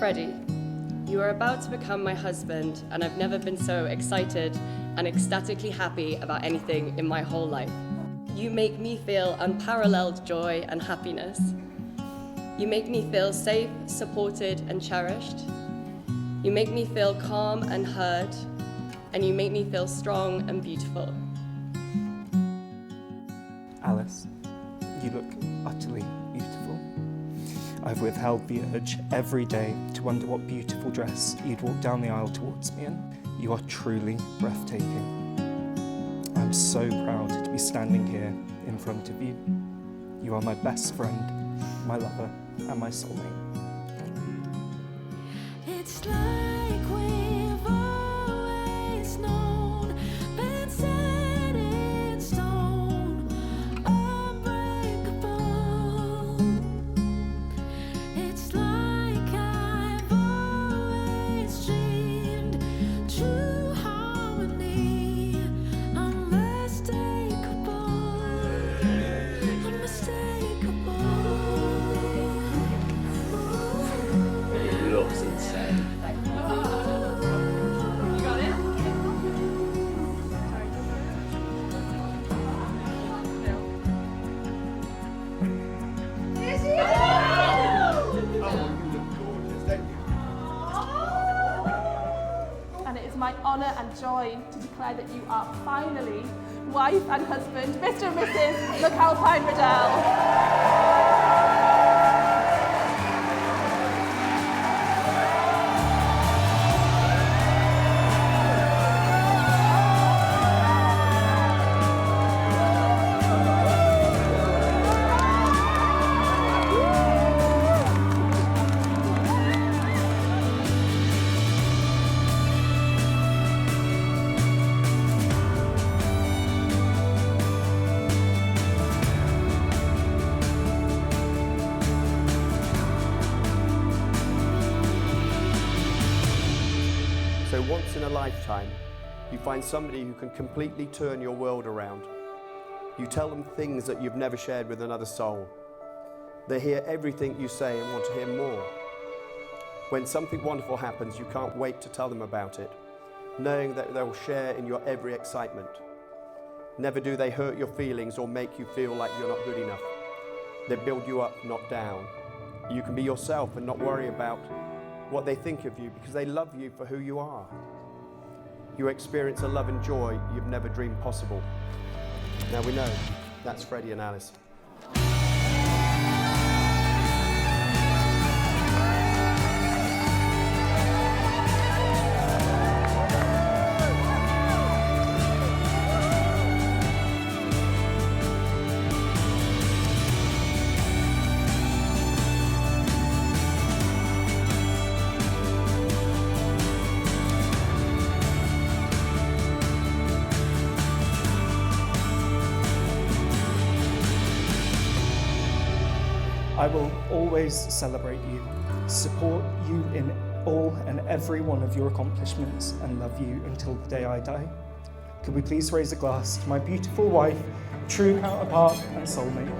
Freddy, you are about to become my husband, and I've never been so excited and ecstatically happy about anything in my whole life. You make me feel unparalleled joy and happiness. You make me feel safe, supported, and cherished. You make me feel calm and heard, and you make me feel strong and beautiful. Alice, you look utterly beautiful. I've withheld the urge every day to wonder what beautiful dress you'd walk down the aisle towards me in. You are truly breathtaking. I'm so proud to be standing here in front of you. You are my best friend, my lover, and my soulmate. It's like we've always known, been set in stone, unbreakable. It's like I've always dreamed, true harmony, unmistakable, unmistakable. It looks insane. You got it? And it is my honour and joy to declare that you are finally wife and husband, Mr. and Mrs. McAlpine Riddell. So once in a lifetime, you find somebody who can completely turn your world around. You tell them things that you've never shared with another soul. They hear everything you say and want to hear more. When something wonderful happens, you can't wait to tell them about it, knowing that they will share in your every excitement. Never do they hurt your feelings or make you feel like you're not good enough. They build you up, not down. You can be yourself and not worry about what they think of you because they love you for who you are. You experience a love and joy you've never dreamed possible. Now we know that's Freddy and Alice. I will always celebrate you, support you in all and every one of your accomplishments, and love you until the day I die. Could we please raise a glass to my beautiful wife, true counterpart and soulmate?